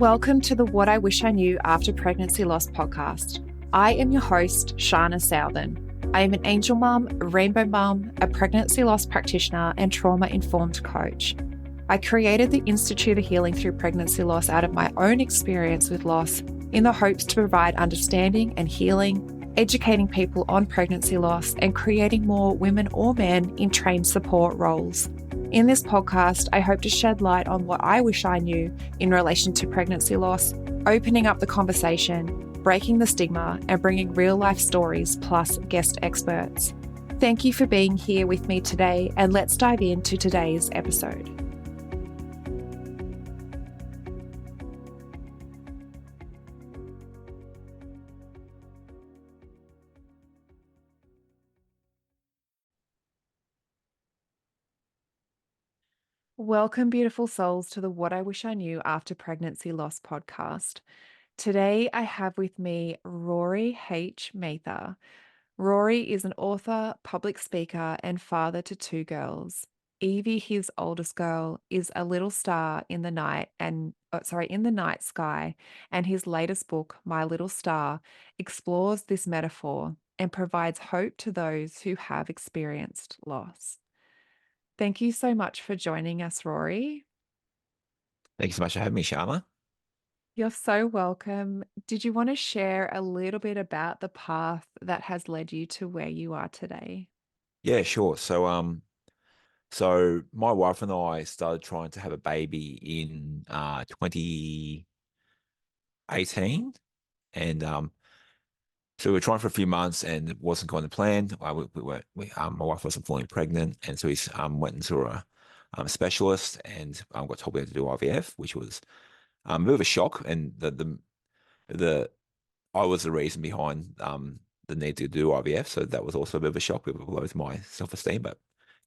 Welcome to the What I Wish I Knew After Pregnancy Loss podcast. I am your host, Shana Southern. I am an angel mum, a rainbow mum, a pregnancy loss practitioner, and trauma-informed coach. I created the Institute of Healing Through Pregnancy Loss out of my own experience with loss in the hopes to provide understanding and healing, educating people on pregnancy loss, and creating more women or men in trained support roles. In this podcast, I hope to shed light on what I wish I knew in relation to pregnancy loss, opening up the conversation, breaking the stigma, and bringing real life stories plus guest experts. Thank you for being here with me today, and let's dive into today's episode. Welcome, beautiful souls, to the What I Wish I Knew After Pregnancy Loss podcast. Today, I have with me Rory H. Mather. Rory is an author, public speaker, and father to two girls. Evie, his oldest girl, is a little star in the night sky, and his latest book, My Little Star, explores this metaphor and provides hope to those who have experienced loss. Thank you so much for joining us, Rory. Thank you so much for having me, Sharma. You're so welcome. Did you want to share a little bit about the path that has led you to where you are today? Yeah, sure. So my wife and I started trying to have a baby in 2018, and so we were trying for a few months, and it wasn't going to plan. My wife wasn't fully pregnant, and so we went into a specialist and got told we had to do IVF, which was a bit of a shock. And the I was the reason behind the need to do IVF, so that was also a bit of a shock. It lowered my self-esteem, but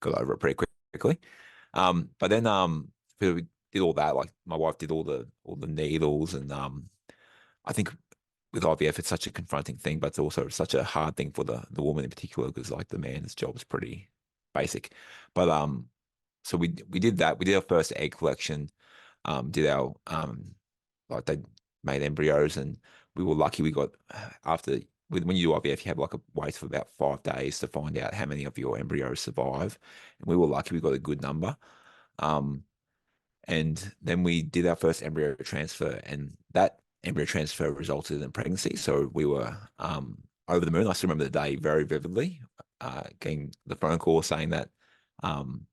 got over it pretty quickly. But then we did all that. Like my wife did all the needles, and I think with IVF it's such a confronting thing, but it's also such a hard thing for the woman in particular, because like the man's job is pretty basic. But so we did that. We did our first egg collection. Did our like they made embryos, and we were lucky. We got after when you do IVF, you have like a wait for about 5 days to find out how many of your embryos survive, and we were lucky. We got a good number. Um, and then we did our first embryo transfer, and that embryo transfer resulted in pregnancy. So we were over the moon. I still remember the day very vividly, getting the phone call saying um,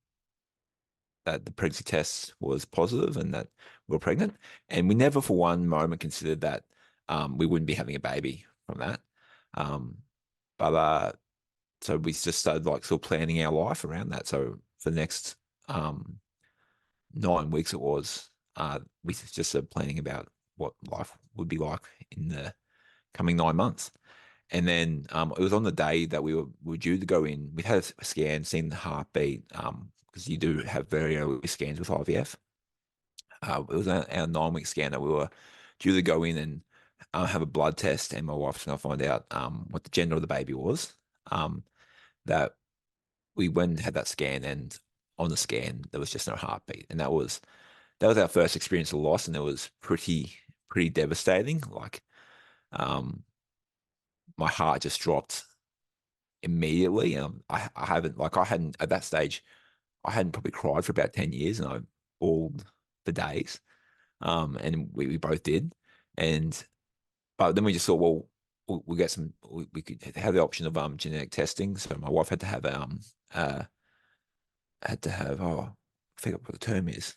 that the pregnancy test was positive and that we were pregnant. And we never for one moment considered that we wouldn't be having a baby from that. Um, but so we just started like sort of planning our life around that. So for the next 9 weeks it was, we just started planning about what life would be like in the coming 9 months. And then it was on the day that we were due to go in. We had a scan, seen the heartbeat, because you do have very early scans with IVF. It was our 9 week scan that we were due to go in and have a blood test, and my wife's going to find out what the gender of the baby was. That we went and had that scan, and on the scan there was just no heartbeat, and that was our first experience of loss, and it was pretty devastating. Like, my heart just dropped immediately. I hadn't at that stage, I hadn't probably cried for about 10 years, and I bawled for days. And we both did. But then we just thought, well, we'll get we could have the option of genetic testing. So my wife had to have I forget what the term is.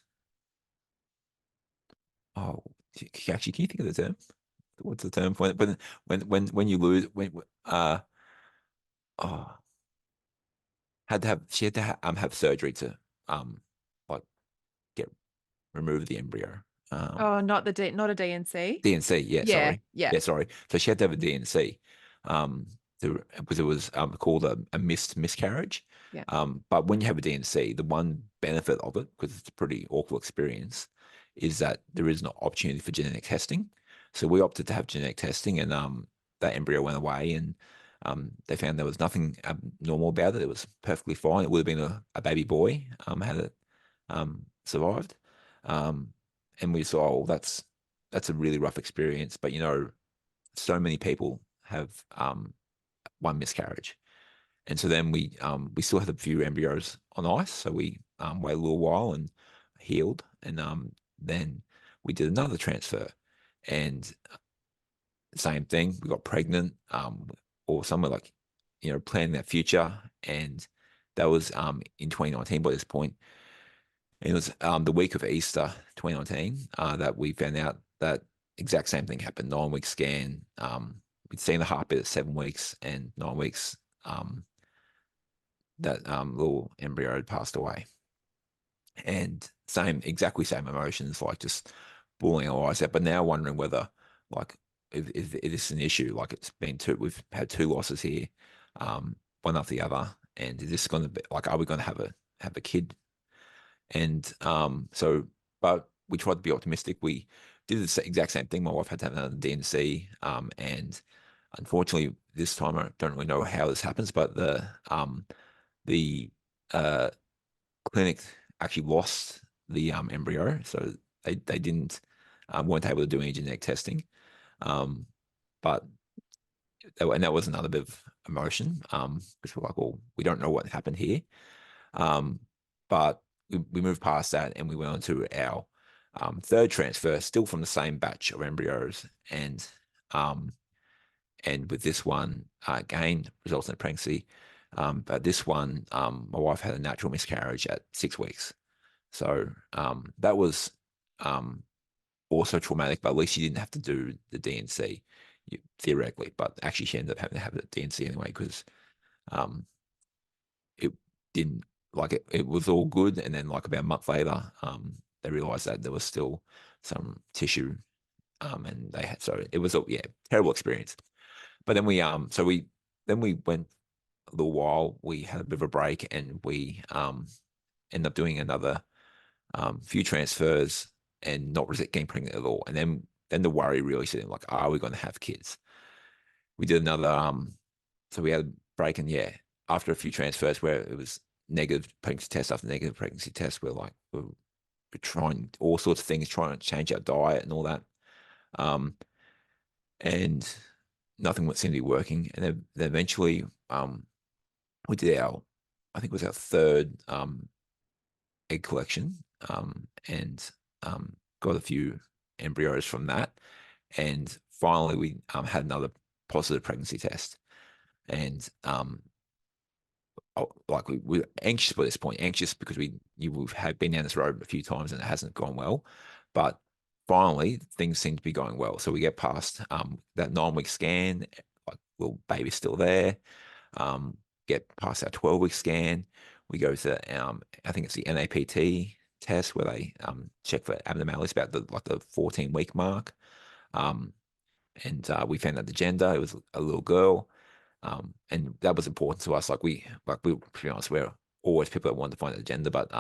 Oh, actually, can you think of the term? What's the term for it? But when you lose oh she had to have surgery to like get remove the embryo. Oh, not a DNC. DNC, yeah, Yeah, sorry. yeah. Yeah, sorry. So she had to have a DNC, because it was called a miscarriage. Yeah. But when you have a DNC, the one benefit of it, because it's a pretty awful experience, is that there is an opportunity for genetic testing. So we opted to have genetic testing, and that embryo went away, and they found there was nothing abnormal about it. It was perfectly fine. It would have been a baby boy had it survived. And we saw, oh, that's that's a really rough experience. But so many people have one miscarriage. And so then we still had a few embryos on ice. So we waited a little while and healed. And then we did another transfer. And same thing, we got pregnant, or somewhere like, planning that future. And that was in 2019 by this point. And it was the week of Easter 2019 that we found out that exact same thing happened. 9 week scan. We'd seen the heartbeat at 7 weeks, and 9 weeks that little embryo had passed away. And exactly same emotions, like just bawling our eyes out. But now wondering whether, like, if it is an issue, like we've had two losses here, one after the other, and is this going to be like, are we going to have a kid? And but we tried to be optimistic. We did the exact same thing. My wife had to have another DNC, and unfortunately, this time I don't really know how this happens, but the clinic actually lost the embryo, so they didn't weren't able to do any genetic testing. But and that was another bit of emotion, because we're like, well, we don't know what happened here. But we moved past that and we went on to our third transfer, still from the same batch of embryos, and with this one, again, results in a pregnancy. But this one, my wife had a natural miscarriage at 6 weeks. So that was also traumatic, but at least she didn't have to do the DNC, theoretically. But actually, she ended up having to have the DNC anyway, because it didn't, like, it was all good. And then, like, about a month later, they realized that there was still some tissue. And they had, so it was a terrible experience. But then we went a little while. We had a bit of a break, and we ended up doing another few transfers and not getting pregnant at all. And then the worry really set in, like, are we going to have kids? We did another so we had a break, and after a few transfers where it was negative pregnancy test after negative pregnancy test, we're trying all sorts of things, trying to change our diet and all that. And nothing seemed to be working. And then eventually we did I think it was our third egg collection, and got a few embryos from that. And finally we had another positive pregnancy test. And like we were anxious by this point, anxious because we've had been down this road a few times and it hasn't gone well. But finally things seem to be going well. So we get past that 9 week scan, like, little baby's still there. Get past our 12 week scan. We go to I think it's the NAPT test, where they check for abnormalities about the 14 week mark. And we found out the gender, it was a little girl. And that was important to us. To be honest, we're always people that want to find out the gender, but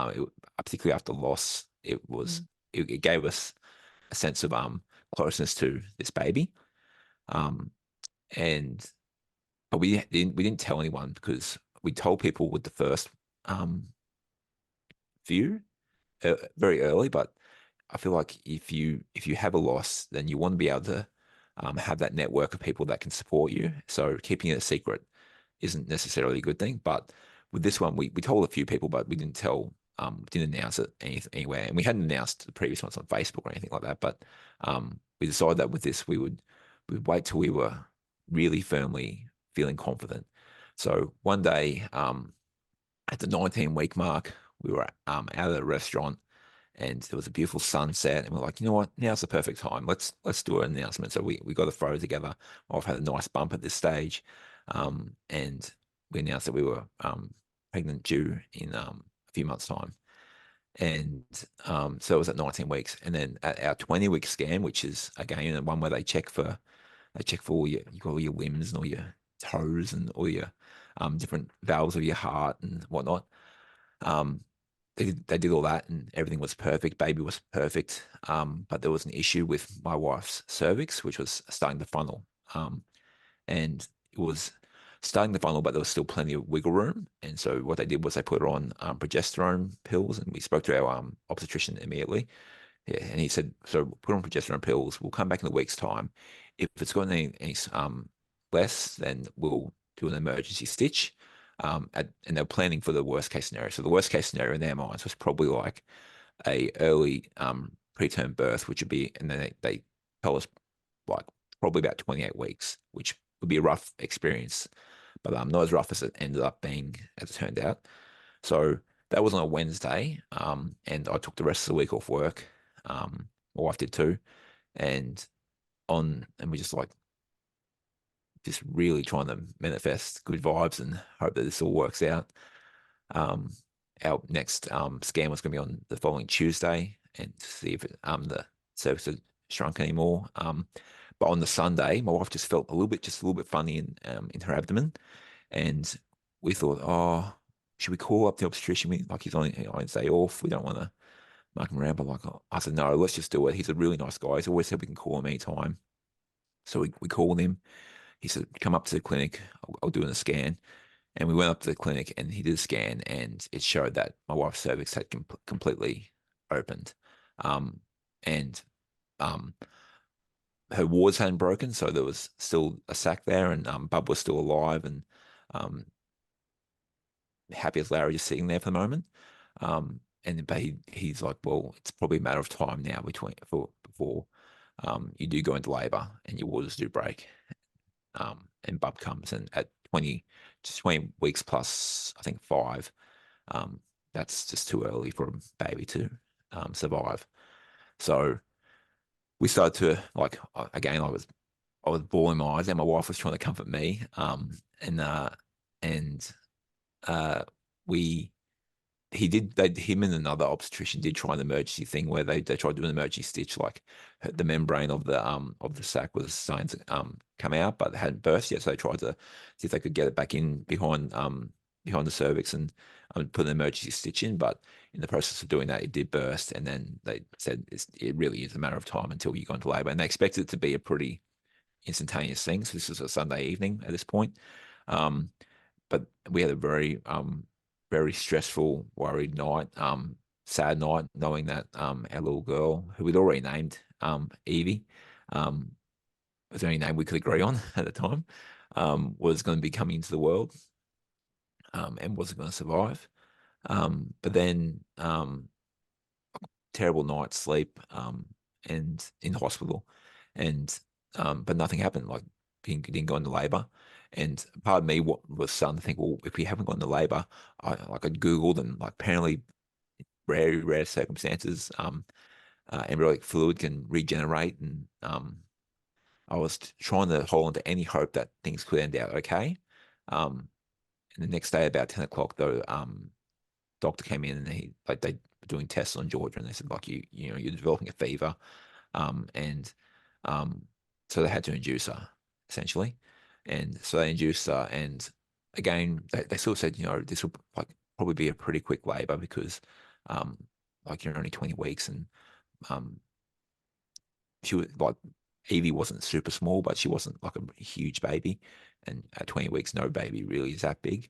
particularly after loss, it gave us a sense of closeness to this baby. But we didn't tell anyone, because we told people with the first view very early. But I feel like if you have a loss, then you want to be able to have that network of people that can support you. So keeping it a secret isn't necessarily a good thing. But with this one, we told a few people, but we didn't didn't announce it anywhere. And we hadn't announced the previous ones on Facebook or anything like that. But we decided that with this, we'd wait till we were really firmly feeling confident. So one day, at the 19-week mark, we were out of the restaurant, and there was a beautiful sunset, and we're like, you know what, now's the perfect time. Let's do an announcement. So we got a photo together. I've had a nice bump at this stage, and we announced that we were pregnant, due in a few months' time. And so it was at 19 weeks, and then at our 20-week scan, which is again the one where they check for all your limbs and all your toes and all your different valves of your heart and whatnot. They did all that, and everything was perfect. Baby was perfect. But there was an issue with my wife's cervix, which was starting to funnel. And it was starting to funnel, but there was still plenty of wiggle room. And so what they did was they put her on progesterone pills, and we spoke to our obstetrician immediately. Yeah, and he said, so put on progesterone pills. We'll come back in a week's time. If it's got any less, then we'll do an emergency stitch. And they're planning for the worst case scenario. So the worst case scenario in their minds was probably like a early preterm birth, which would be, and then they tell us like probably about 28 weeks, which would be a rough experience, but not as rough as it ended up being, as it turned out. So that was on a Wednesday, and I took the rest of the week off work. My wife did too, and we just really trying to manifest good vibes and hope that this all works out. Um, our next scan was going to be on the following Tuesday, and to see if the cervix had shrunk anymore. But on the Sunday, my wife just felt just a little bit funny in her abdomen, and we thought, oh, should we call up the obstetrician? He's on his day off. We don't want to muck him around, but I said, no, let's just do it. He's a really nice guy. He's always said we can call him anytime. So we called him. He said, come up to the clinic. I'll do a scan. And we went up to the clinic and he did a scan and it showed that my wife's cervix had completely opened. And um, her wards hadn't broken, so there was still a sac there, and Bub was still alive and um, happy as Larry, just sitting there for the moment. But he's like, well, it's probably a matter of time now before you do go into labour and your waters do break. And Bub comes, and at 20 weeks plus, I think 5, that's just too early for a baby to survive. So we started to again, I was bawling my eyes out. My wife was trying to comfort me. And we him and another obstetrician did try an emergency thing where they tried to do an emergency stitch, like the membrane of the sac was starting to come out, but it hadn't burst yet. So they tried to see if they could get it back in behind the cervix and put an emergency stitch in. But in the process of doing that, it did burst, and then they said it really is a matter of time until you go into labour, and they expected it to be a pretty instantaneous thing. So this was a Sunday evening at this point. But we had a very stressful, worried night, sad night, knowing that our little girl, who we'd already named Evie, was the only name we could agree on at the time, was going to be coming into the world and wasn't going to survive. But then terrible night's sleep and in hospital, and but nothing happened. Like didn't go into labour. And part of me was starting to think, well, if we haven't gone into labour, I Googled, and apparently rare circumstances, embryonic fluid can regenerate, and I was trying to hold on to any hope that things could end out okay. And the next day, about 10 o'clock, the doctor came in and they were doing tests on Georgia, and they said you're developing a fever, and so they had to induce her essentially. And so they induced her, and again, they sort of said, this will probably be a pretty quick labor because, you're only 20 weeks, and she was Evie wasn't super small, but she wasn't like a huge baby, and at 20 weeks, no baby really is that big.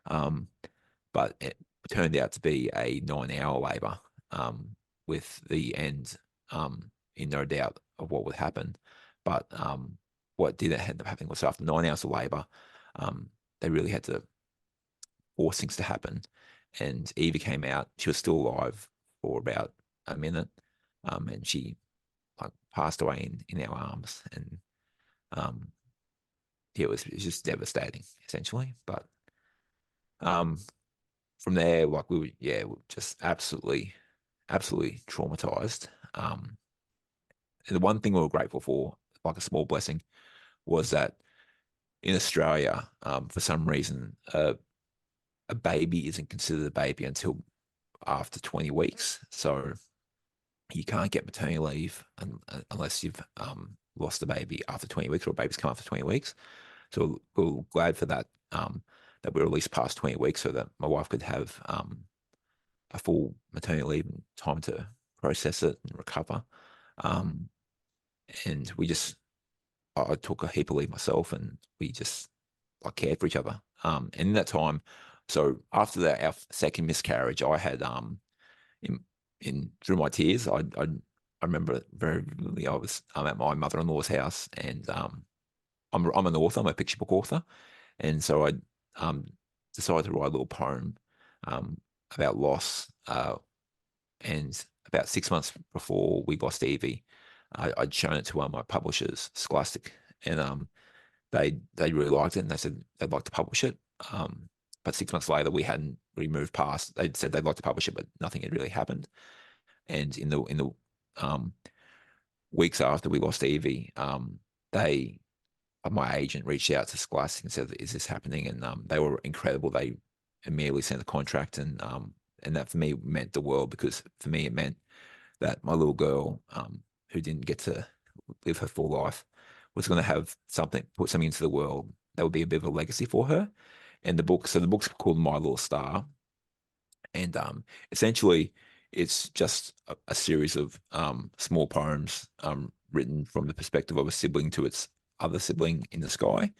But it turned out to be a 9-hour labor, with the end in no doubt of what would happen. But what did end up happening was after 9 hours of labor, they really had to force things to happen. And Evie came out. She was still alive for about a minute, and she passed away in our arms. And it was just devastating, essentially. But from there, we were just absolutely traumatized. And the one thing we were grateful for, like a small blessing, was that in Australia, for some reason, a baby isn't considered a baby until after 20 weeks. So you can't get maternity leave unless you've lost a baby after 20 weeks, or a baby's come after 20 weeks. So we're glad for that, that we were at least past 20 weeks so that my wife could have a full maternity leave and time to process it and recover. And I took a heap of leave myself, and we just cared for each other. And in that time, so after our second miscarriage, I had in through my tears, I remember it very vividly. I was at my mother-in-law's house, and I'm an author. I'm a picture book author, and so I um, decided to write a little poem um, about loss. And about 6 months before we lost Evie, I'd shown it to one of my publishers, Scholastic, and they really liked it, and they said they'd like to publish it. But 6 months later, we hadn't really moved past. They'd said they'd like to publish it, but nothing had really happened. And in the weeks after we lost Evie, they my agent reached out to Scholastic and said, "Is this happening?" And they were incredible. They immediately sent a contract, and that for me meant the world, because for me it meant that my little girl, who didn't get to live her full life, was going to have something, put something into the world that would be a bit of a legacy for her. And the book's called My Little Star, and essentially it's just a series of small poems written from the perspective of a sibling to its other sibling in the sky.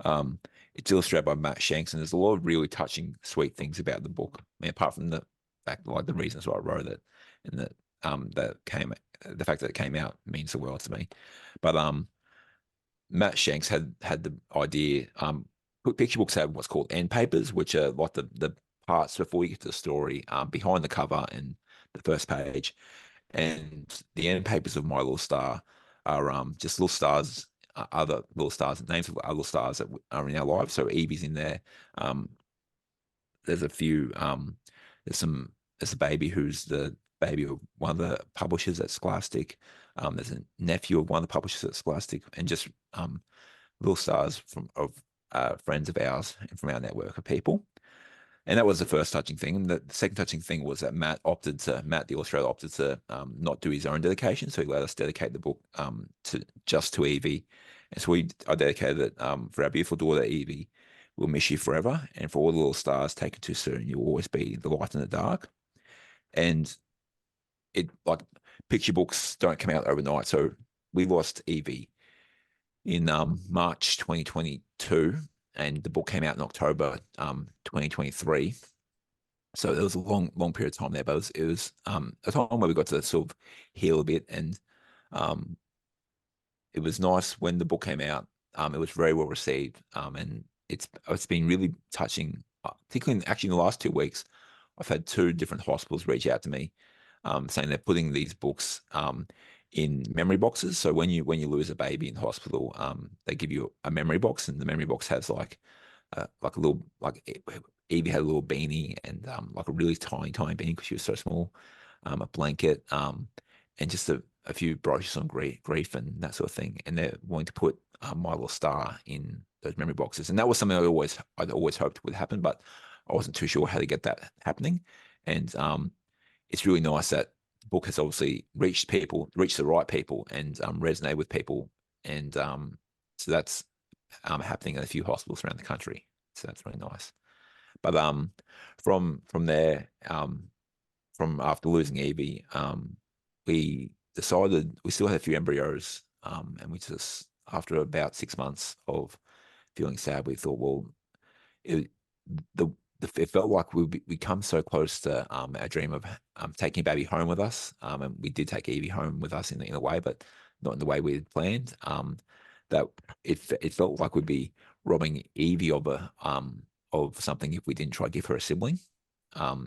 Um, it's illustrated by Matt Shanks, and there's a lot of really touching, sweet things about the book. I mean, apart from the fact, like the reasons why I wrote it, and the fact that it came out means the world to me. But Matt Shanks had the idea. Picture books have what's called end papers, which are like the parts before you get to the story, behind the cover and the first page. And the end papers of My Little Star are just little stars, other little stars, names of other little stars that are in our lives. So Evie's in there. Um, there's a few. There's a baby who's the baby of one of the publishers at Scholastic. There's a nephew of one of the publishers at Scholastic, and just little stars of friends of ours and from our network of people. And that was the first touching thing. And the second touching thing was that Matt, the illustrator, opted to not do his own dedication. So he let us dedicate the book to Evie. And so I dedicated it for our beautiful daughter, Evie. We'll miss you forever. And for all the little stars taken too soon, you'll always be the light in the dark. And it, like, picture books don't come out overnight. So we lost Evie in March 2022, and the book came out in October 2023. So there was a long period of time there, but it was a time where we got to sort of heal a bit, and it was nice when the book came out. It was very well received, and it's been really touching. Particularly actually in the last 2 weeks, I've had 2 different hospitals reach out to me, saying they're putting these books in memory boxes. So when you lose a baby in hospital, they give you a memory box, and the memory box has like a little, like Evie had a little beanie, and like a really tiny beanie because she was so small, a blanket, and just a few brochures on grief and that sort of thing. And they're wanting to put My Little Star in those memory boxes, and that was something I'd always hoped would happen, but I wasn't too sure how to get that happening. And it's really nice that the book has obviously reached the right people, and resonate with people, and so that's happening at a few hospitals around the country. So that's really nice. But from there, from after losing Evie, we decided we still had a few embryos, and we just, after about 6 months of feeling sad, we thought, well, it, the it felt like we come so close to our dream of taking baby home with us, and we did take Evie home with us in a way, but not in the way we had planned. That it felt like we'd be robbing Evie of something if we didn't try to give her a sibling.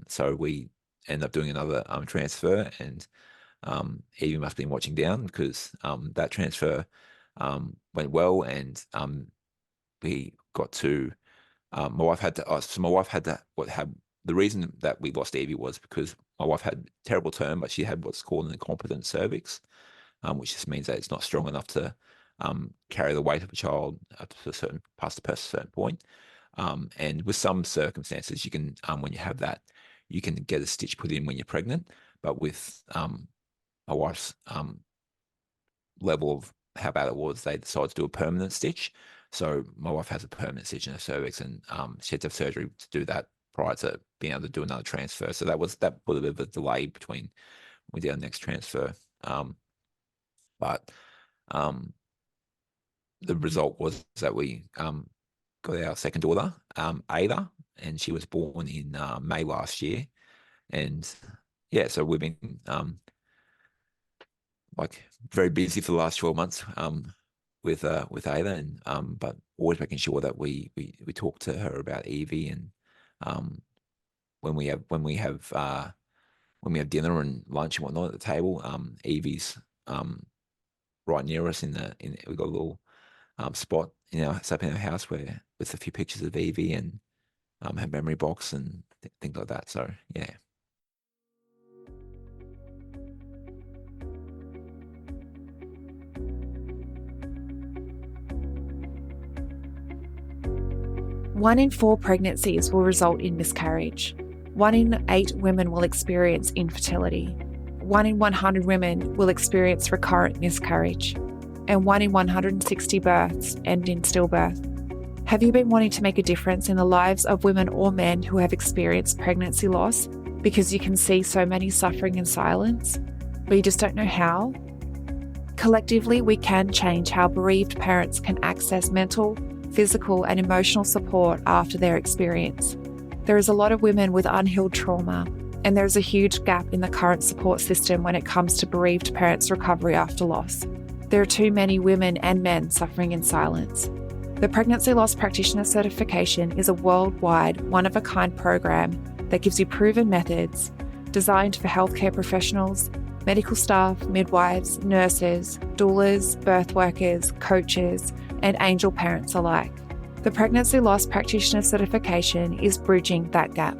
So we end up doing another transfer, and Evie must have been watching down, because that transfer went well, and we got to. My wife had to. So my wife had to. The reason that we lost Evie was because my wife had terrible term, but she had what's called an incompetent cervix, which just means that it's not strong enough to carry the weight of a child up to past a certain point. And with some circumstances, you can, when you have that, you can get a stitch put in when you're pregnant. But with my wife's level of how bad it was, they decided to do a permanent stitch. So my wife has a permanent stitch in her cervix, and she had to have surgery to do that prior to being able to do another transfer. So that put a bit of a delay between we did our next transfer. But the result was that we got our second daughter, Ada, and she was born in May last year. And yeah, so we've been like very busy for the last 12 months with Ava, and but always making sure that we talk to her about Evie, and um, when we have dinner and lunch and whatnot at the table, Evie's right near us we got a little spot set up in our house where with a few pictures of Evie and her memory box and things like that. So yeah. One in 4 pregnancies will result in miscarriage. 1 in 8 women will experience infertility. 1 in 100 women will experience recurrent miscarriage. And 1 in 160 births end in stillbirth. Have you been wanting to make a difference in the lives of women or men who have experienced pregnancy loss because you can see so many suffering in silence, but you just don't know how? Collectively, we can change how bereaved parents can access mental, physical, and emotional support after their experience. There is a lot of women with unhealed trauma, and there is a huge gap in the current support system when it comes to bereaved parents' recovery after loss. There are too many women and men suffering in silence. The Pregnancy Loss Practitioner Certification is a worldwide, one-of-a-kind program that gives you proven methods designed for healthcare professionals, medical staff, midwives, nurses, doulas, birth workers, coaches, and angel parents alike. The Pregnancy Loss Practitioner Certification is bridging that gap.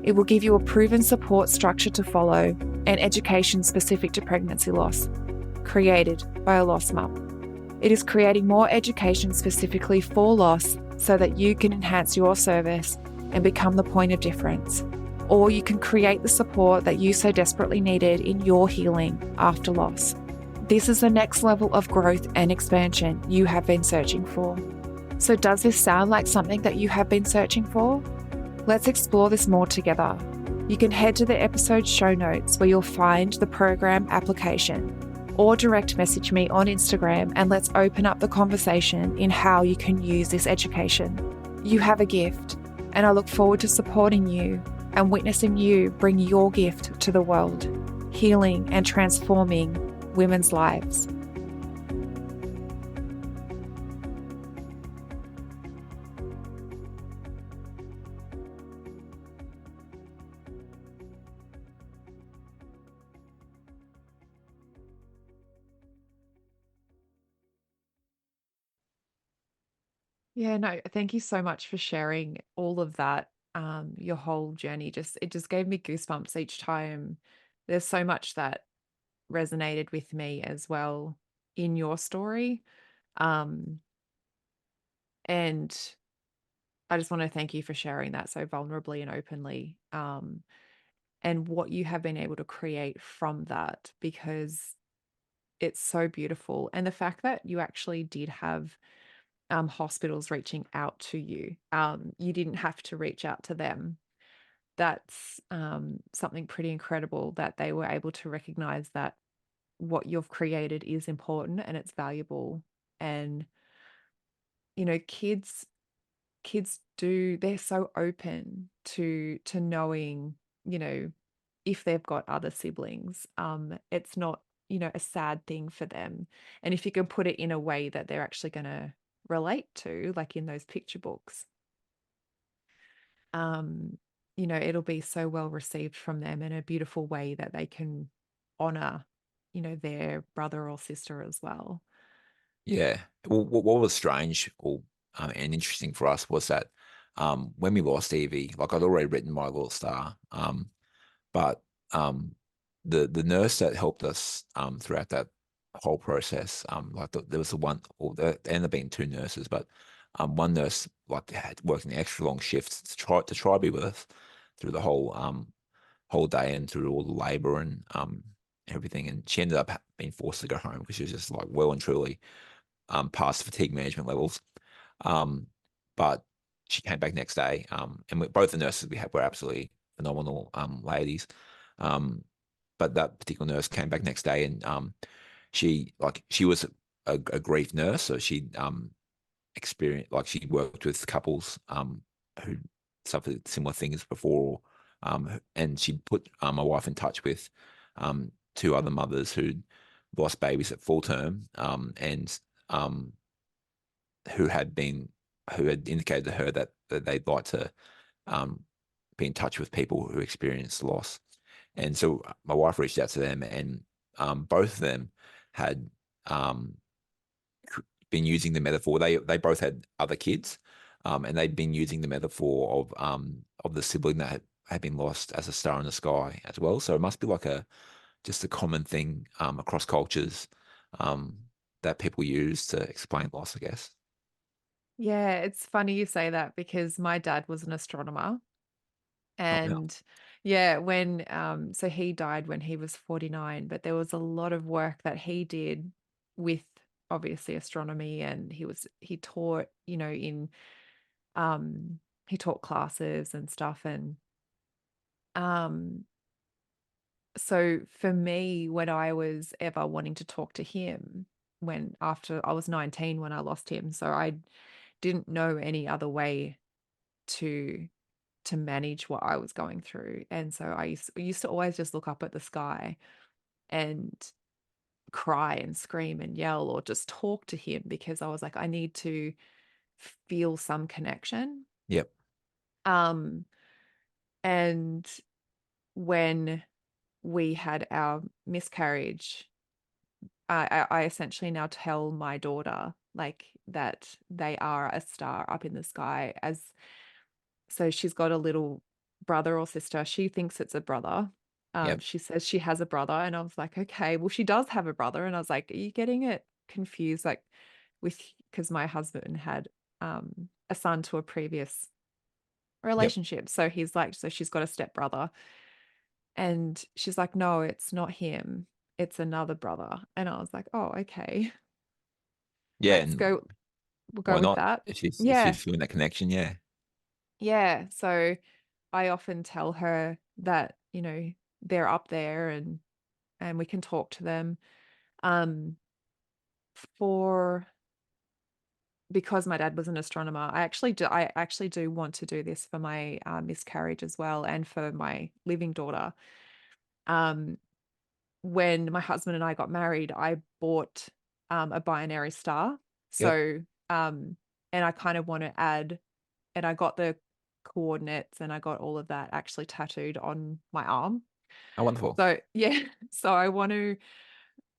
It will give you a proven support structure to follow and education specific to pregnancy loss, created by a lost mum. It is creating more education specifically for loss so that you can enhance your service and become the point of difference. Or you can create the support that you so desperately needed in your healing after loss. This is the next level of growth and expansion you have been searching for. So does this sound like something that you have been searching for? Let's explore this more together. You can head to the episode show notes where you'll find the program application, or direct message me on Instagram and let's open up the conversation in how you can use this education. You have a gift, and I look forward to supporting you and witnessing you bring your gift to the world, healing and transforming women's lives. Yeah, no, thank you so much for sharing all of that. Your whole journey it just gave me goosebumps each time. There's so much that resonated with me as well in your story. Um, and I just want to thank you for sharing that so vulnerably and openly. And what you have been able to create from that, because it's so beautiful. And the fact that you actually did have hospitals reaching out to you. You didn't have to reach out to them. That's something pretty incredible that they were able to recognize that what you've created is important and it's valuable. And, kids they're so open to knowing, you know, if they've got other siblings. It's not, a sad thing for them. And if you can put it in a way that they're actually going to relate to, like in those picture books, um, it'll be so well received from them in a beautiful way that they can honor, their brother or sister as well. Yeah. Well, what was strange and interesting for us was that when we lost Evie, like I'd already written my little star, but the nurse that helped us throughout that whole process, there was there ended up being 2 nurses, but one nurse like had worked an extra long shift to try to be with us through the whole day and through all the labor and everything, and she ended up being forced to go home because she was just like well and truly past fatigue management levels. But she came back next day, and both the nurses we had were absolutely phenomenal ladies. But that particular nurse came back next day, and she was a grief nurse, so she experienced, like, she worked with couples who suffered similar things before, and she put my wife in touch with 2 other mothers who lost babies at full term, and who had indicated to her that they'd like to um, be in touch with people who experienced loss. And so my wife reached out to them, and both of them had um, been using the metaphor. They both had other kids, and they'd been using the metaphor of the sibling that had been lost as a star in the sky as well. So it must be like a just a common thing across cultures um, that people use to explain loss, I guess. Yeah, it's funny you say that because my dad was an astronomer. Oh yeah. And yeah, when so he died when he was 49, but there was a lot of work that he did with obviously astronomy, and he taught, in he taught classes and stuff. And um so for me, when I was ever wanting to talk to him, when after I was 19 when I lost him, so I didn't know any other way to manage what I was going through. And so I used to always just look up at the sky and cry and scream and yell or just talk to him, because I was like, I need to feel some connection. Yep. Um, and when we had our miscarriage, I essentially now tell my daughter like that they are a star up in the sky. As So she's got a little brother or sister. She thinks it's a brother. Yep. She says she has a brother, and I was like, okay, well, she does have a brother. And I was like, are you getting it confused? Like, because my husband had a son to a previous Yep. relationship. So he's like, so she's got a stepbrother. And she's like, no, it's not him. It's another brother. And I was like, oh, okay, Yeah. let's And go. We'll go why with not? that. If she's Yeah. feeling that connection, yeah. Yeah. So I often tell her that, they're up there, and we can talk to them. Um, for Because my dad was an astronomer, I actually do want to do this for my miscarriage as well, and for my living daughter. Um, when my husband and I got married, I bought a binary star. Yep. So and I kind of want to add, and I got the coordinates and I got all of that actually tattooed on my arm. Oh, wonderful. So yeah, so I want to,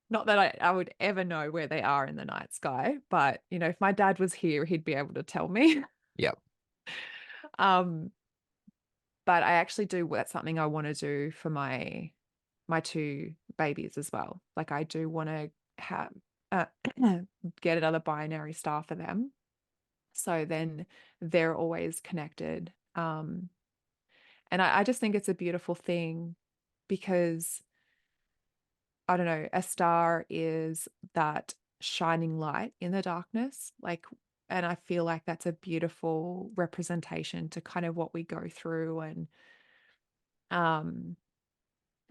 not that I would ever know where they are in the night sky, but if my dad was here, he'd be able to tell me. Yep. Um, but I actually do, that's something I want to do for my two babies as well. Like I do want to have uh, get another binary star for them. So then they're always connected. And I just think it's a beautiful thing because I don't know, a star is that shining light in the darkness. Like, and I feel like that's a beautiful representation to kind of what we go through. And um,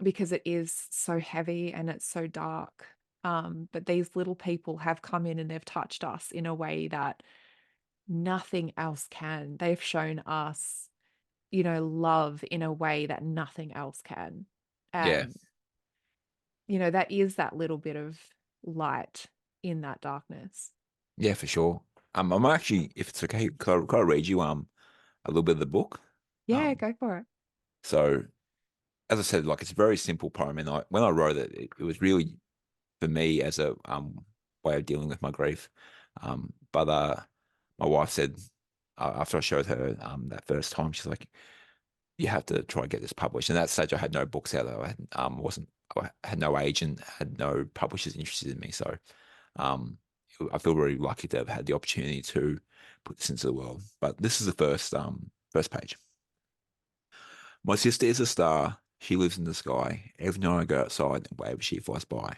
because it is so heavy and it's so dark. But these little people have come in and they've touched us in a way that nothing else can. They've shown us, love in a way that nothing else can. Yeah. And that is that little bit of light in that darkness. Yeah, for sure. I'm actually, if it's okay, could I read you a little bit of the book? Yeah, Um, go for it. so as I said, like it's a very simple poem, and when I wrote it, it was really for me as a way of dealing with my grief. But my wife said after I showed her that first time, she's like, "You have to try and get this published." And at that stage, I had no books out there. I had no agent, had no publishers interested in me. So um, I feel very lucky to have had the opportunity to put this into the world. But this is the first page. My sister is a star. She lives in the sky. Every night I go outside and wave as she flies by.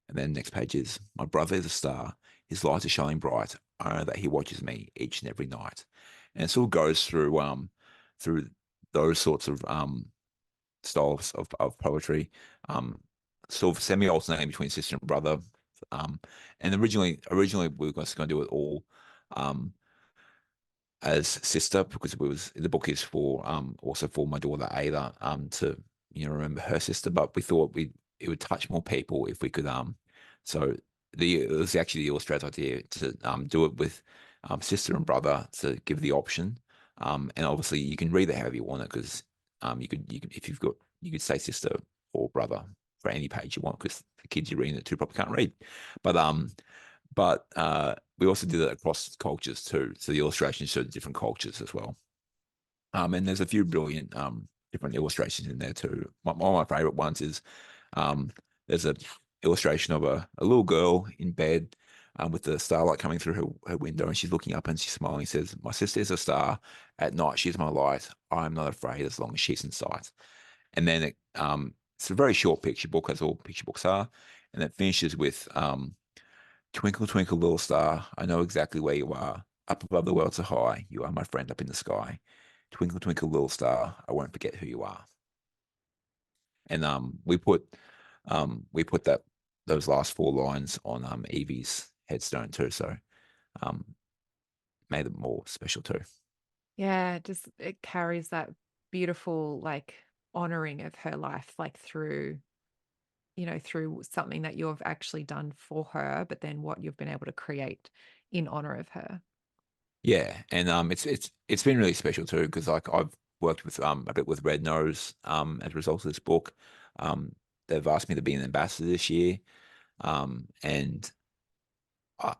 And then next page is my brother is a star. His lights are shining bright. I know that he watches me each and every night. And it sort of goes through those sorts of styles of poetry, um, sort of semi-alternating between sister and brother. Um, and originally we were just going to do it all um, as sister because the book is for also for my daughter Ada to remember her sister, but we thought it would touch more people if we could so it was actually the illustrator's idea to do it with sister and brother to give the option. And obviously you can read it however you want it, because you could if you've got you could say sister or brother for any page you want, because the kids you're reading it to probably can't read. But we also did it across cultures too. So the illustrations showed different cultures as well. And there's a few brilliant different illustrations in there too. One of my favorite ones is there's a illustration of a little girl in bed with the starlight coming through her window, and she's looking up and she's smiling. Says, "My sister is a star. At night, she's my light. I'm not afraid as long as she's in sight." And then it's a very short picture book, as all picture books are, and it finishes with "Twinkle, twinkle, little star, I know exactly where you are. Up above the world so high, you are my friend up in the sky. Twinkle, twinkle, little star, I won't forget who you are." And we put that those last four lines on Evie's headstone too, so um, made it more special too. Yeah, just it carries that beautiful like honoring of her life, like through, through something that you've actually done for her, but then what you've been able to create in honor of her. Yeah, and it's been really special too, because like I've worked with a bit with Red Nose as a result of this book. Um, they've asked me to be an ambassador this year, and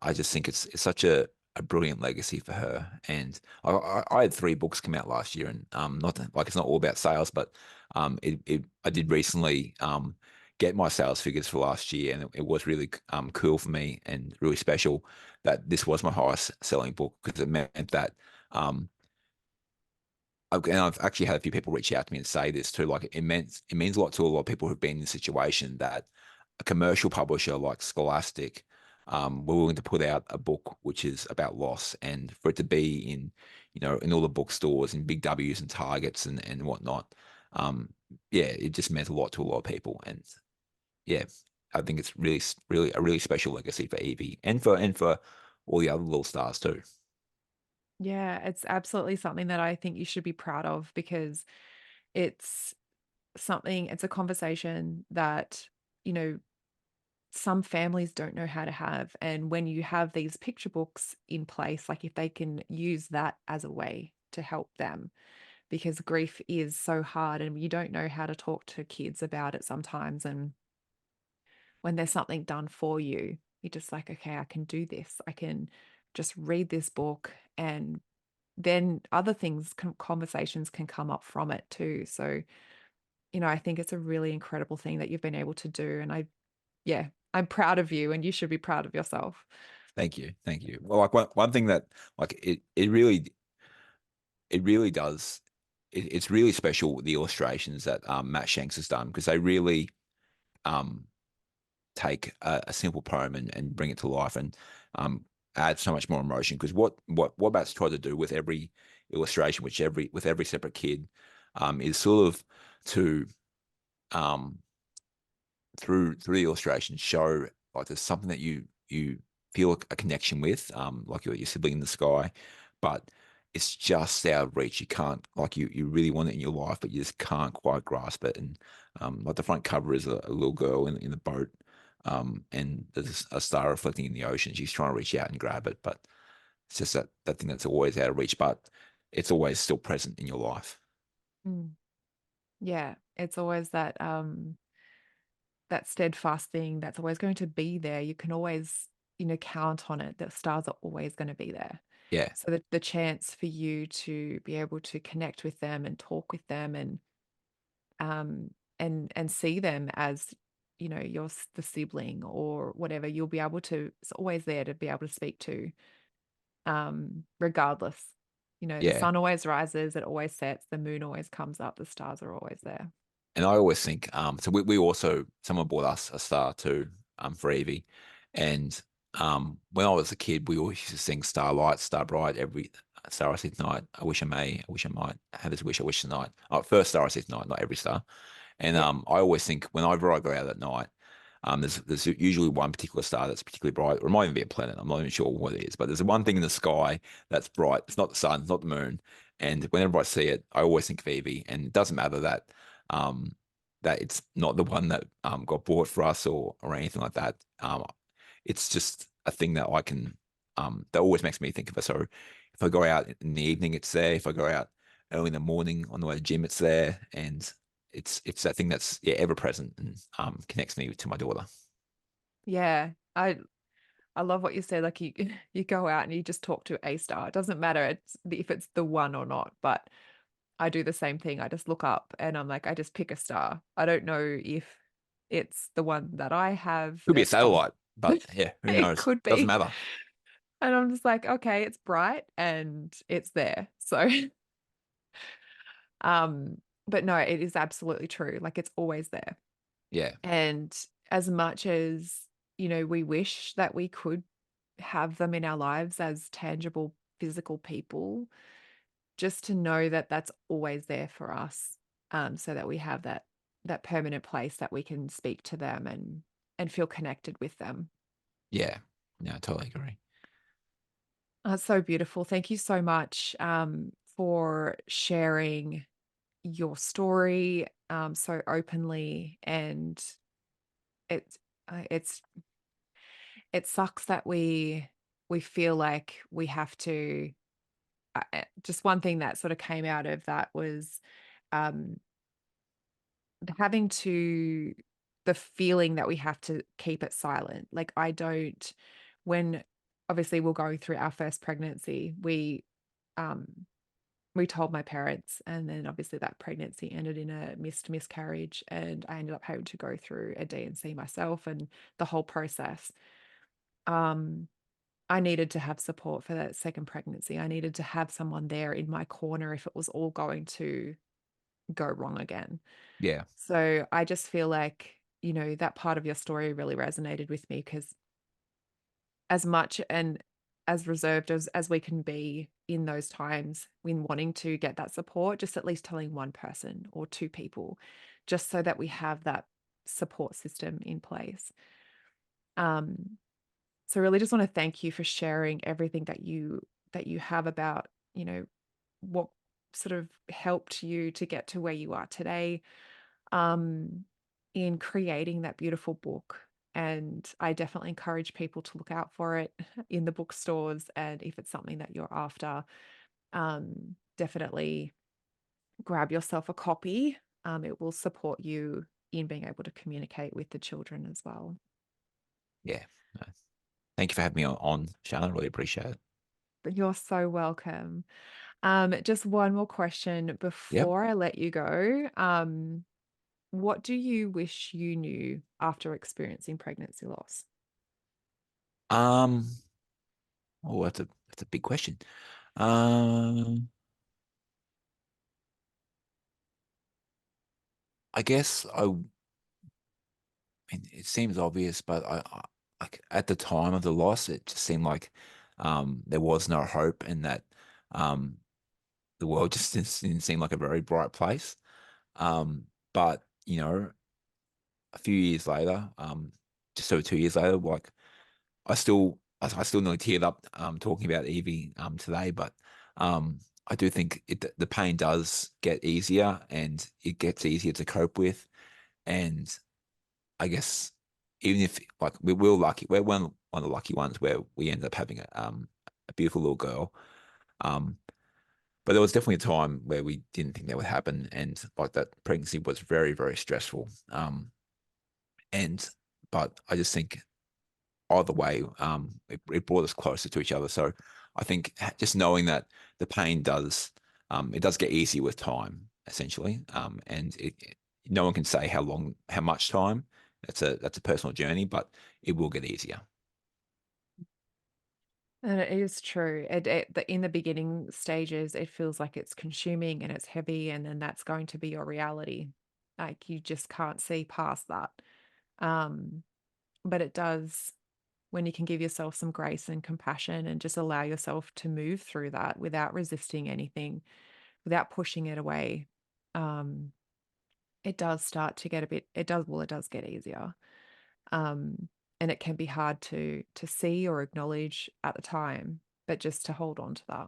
I just think it's such a brilliant legacy for her. And I had three books come out last year, and not like it's not all about sales, but I did recently get my sales figures for last year, and it was really cool for me and really special that this was my highest selling book, because it meant that um and I've actually had a few people reach out to me and say this too. Like it means a lot to a lot of people who've been in the situation that a commercial publisher like Scholastic were willing to put out a book which is about loss, and for it to be in, in all the bookstores in Big W's and Targets and whatnot. Um, yeah, it just meant a lot to a lot of people, and yeah, I think it's really a really special legacy for Evie and for all the other little stars too. Yeah, it's absolutely something that I think you should be proud of, because it's it's a conversation that, you know, some families don't know how to have. And when you have these picture books in place, like if they can use that as a way to help them, because grief is so hard and you don't know how to talk to kids about it sometimes. And when there's something done for you, you're just like, okay, I can do this. I can just read this book, and then other things, conversations can come up from it too. So, I think it's a really incredible thing that you've been able to do. And yeah, I'm proud of you, and you should be proud of yourself. Thank you, thank you. Well, like one thing that like it really does. It's really special, the illustrations that Matt Shanks has done, because they really um, take a simple poem and bring it to life, and add so much more emotion. Because what Matt's tried to do with every illustration, with every separate kid, is sort of to um, through the illustration show like there's something that you feel a connection with, like your sibling in the sky, but it's just out of reach. You can't, like, you really want it in your life, but you just can't quite grasp it. And like the front cover is a little girl in the boat, and there's a star reflecting in the ocean. She's trying to reach out and grab it, but it's just that thing that's always out of reach, but it's always still present in your life. Mm. Yeah, it's always that steadfast thing that's always going to be there. You can always, count on it. The stars are always going to be there. Yeah, So the chance for you to be able to connect with them and talk with them, um and see them as, the sibling or whatever, you'll be able to, it's always there to be able to speak to, regardless. The yeah. sun always rises, it always sets, the moon always comes up, the stars are always there. And I always think, so we also, someone bought us a star too, for Evie. And when I was a kid, we always used to sing Starlight, Star Bright, every star I see tonight. I wish I may, I wish I might have this wish I wish tonight. Oh, first star I see tonight, not every star. And Yeah. I always think whenever I go out at night, there's usually one particular star that's particularly bright, or it might even be a planet. I'm not even sure what it is, but there's one thing in the sky that's bright. It's not the sun, it's not the moon. And whenever I see it, I always think of Evie. And it doesn't matter that um, that it's not the one that got bought for us or anything like that. It's just a thing that I can that always makes me think of it. So if I go out in the evening, it's there. If I go out early in the morning on the way to the gym, it's there, and it's that thing that's ever present and connects me to my daughter. Yeah. I love what you said. Like you go out and you just talk to a star. It doesn't matter if it's the one or not, but I do the same thing. I just look up and I'm like, I just pick a star. I don't know if it's the one that I have. Could be a It's probably satellite, but yeah, who it knows? could Doesn't be. matter. And I'm just like, okay, it's bright and it's there. So um, but no, it is absolutely true. Like it's always there. Yeah, And as much as, we wish that we could have them in our lives as tangible physical people, just to know that that's always there for us, so that we have that permanent place that we can speak to them and feel connected with them. yeah, no, I totally agree. That's so beautiful. Thank you so much, for sharing your story, so openly. And it's it's it sucks that we feel like we have to. Just one thing that sort of came out of that was, um, having to the feeling that we have to keep it silent. Like I don't when obviously we're going through our first pregnancy, um we told my parents, and then obviously that pregnancy ended in a miscarriage, and I ended up having to go through a D&C myself and the whole process. Um I needed to have support for that second pregnancy. I needed to have someone there in my corner if it was all going to go wrong again. Yeah, So I just feel like, that part of your story really resonated with me, because as much and as reserved as we can be in those times when wanting to get that support, just at least telling one person or two people, just so that we have that support system in place. Um, so really just want to thank you for sharing everything that you have about, what sort of helped you to get to where you are today, um, in creating that beautiful book. And I definitely encourage people to look out for it in the bookstores. And if it's something that you're after, definitely grab yourself a copy. It will support you in being able to communicate with the children as well. yeah. No. Thank you for having me on, Charlotte. Really appreciate it. But you're so welcome. Just one more question Yep. before I let you go. What do you wish you knew after experiencing pregnancy loss? Um. Oh, that's a big question. Um. I guess mean, it seems obvious, but like at the time of the loss, it just seemed like there was no hope, and that um, the world just didn't seem like a very bright place. But a few years later, just over 2 years later, like I still nearly teared up talking about Evie today, but I do think the pain does get easier, and it gets easier to cope with, and I guess even if like we're lucky, we're one of the lucky ones where we end up having a beautiful little girl. Um, but there was definitely a time where we didn't think that would happen, and like that pregnancy was very, very stressful. And but I just think either way, it brought us closer to each other. So I think just knowing that the pain does, it does get easier with time, essentially. And no one can say how much time. That's a personal journey, but it will get easier. And it is true. In the beginning stages, it feels like it's consuming and it's heavy, and then that's going to be your reality. Like you just can't see past that. Um, but it does, when you can give yourself some grace and compassion and just allow yourself to move through that without resisting anything, without pushing it away. Um, it does start to get it does get easier. Um, and it can be hard to see or acknowledge at the time, but just to hold on to that.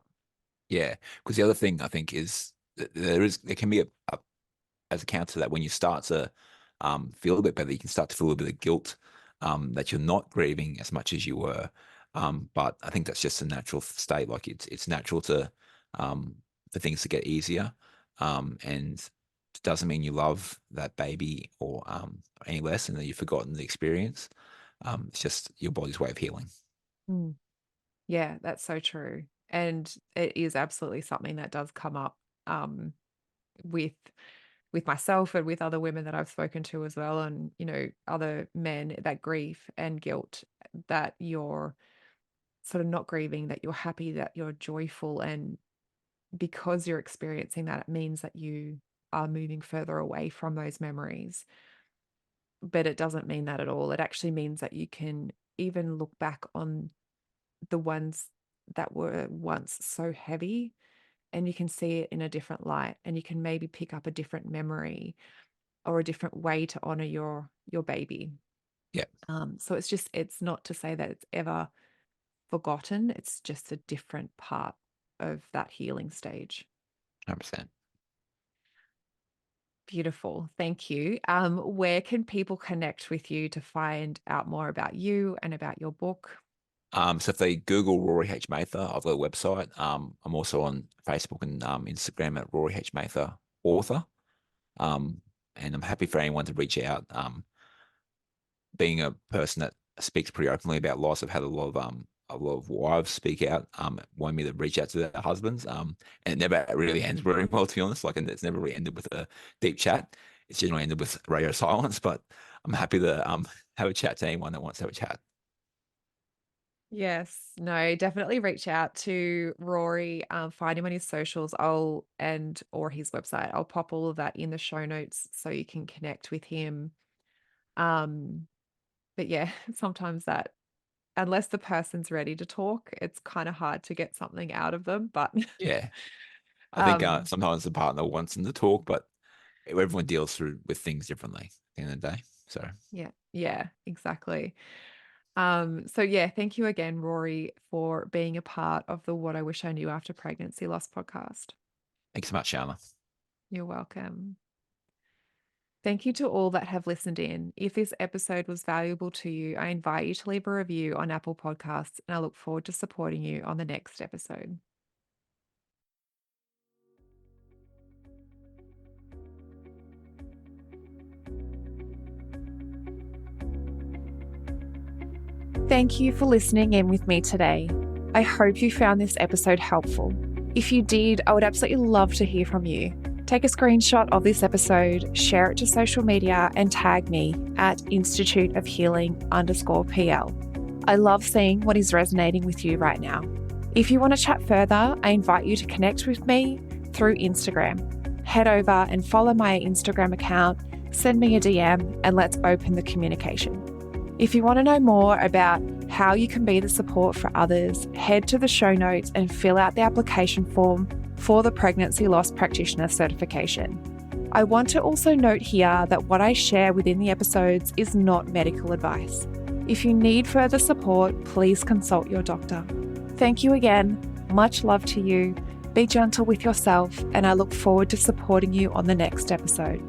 Yeah, because the other thing I think is that there can be as a counselor that when you start to feel a bit better, you can start to feel a bit of guilt that you're not grieving as much as you were. But I think that's just a natural state. Like it's natural to for things to get easier, and it doesn't mean you love that baby or any less, and that you've forgotten the experience. It's just your body's way of healing. Mm. Yeah, that's so true. And it is absolutely something that does come up um, with myself and with other women that I've spoken to as well, and other men, that grief and guilt that you're sort of not grieving, that you're happy, that you're joyful, and because you're experiencing that, it means that you are moving further away from those memories. But it doesn't mean that at all. It actually means that you can even look back on the ones that were once so heavy, and you can see it in a different light, and you can maybe pick up a different memory or a different way to honor your baby. Yeah, So it's not to say that it's ever forgotten. It's just a different part of that healing stage. 100%. Beautiful. Thank you. Where can people connect with you to find out more about you and about your book? So if they Google Rory H Mather, I've got a website. I'm also on Facebook and Instagram at Rory H Mather author. And I'm happy for anyone to reach out. Being a person that speaks pretty openly about loss, I've had a lot of wives speak out, wanting me to reach out to their husbands. And it never really ends very well, to be honest. Like, and it's never really ended with a deep chat. It's generally ended with radio silence. But I'm happy to have a chat to anyone that wants to have a chat. Yes, no, definitely reach out to Rory, find him on his socials, or his website. I'll pop all of that in the show notes so you can connect with him. Um, but yeah, sometimes that, unless the person's ready to talk, it's kind of hard to get something out of them. But Yeah. I think um, sometimes the partner wants them to talk, but everyone deals with things differently at the end of the day. So yeah, exactly. So yeah, thank you again, Rory, for being a part of the What I Wish I Knew After Pregnancy Loss podcast. thanks so much, Sharma. You're welcome. Thank you to all that have listened in. If this episode was valuable to you, I invite you to leave a review on Apple Podcasts, and I look forward to supporting you on the next episode. Thank you for listening in with me today. I hope you found this episode helpful. If you did, I would absolutely love to hear from you. Take a screenshot of this episode, share it to social media, and tag me at Institute of Healing_PL. I love seeing what is resonating with you right now. If you want to chat further, I invite you to connect with me through Instagram. Head over and follow my Instagram account, send me a DM, and let's open the communication. If you want to know more about how you can be the support for others, head to the show notes and fill out the application form for the Pregnancy Loss Practitioner certification. I want to also note here that what I share within the episodes is not medical advice. If you need further support, please consult your doctor. Thank you again. Much love to you. Be gentle with yourself, and I look forward to supporting you on the next episode.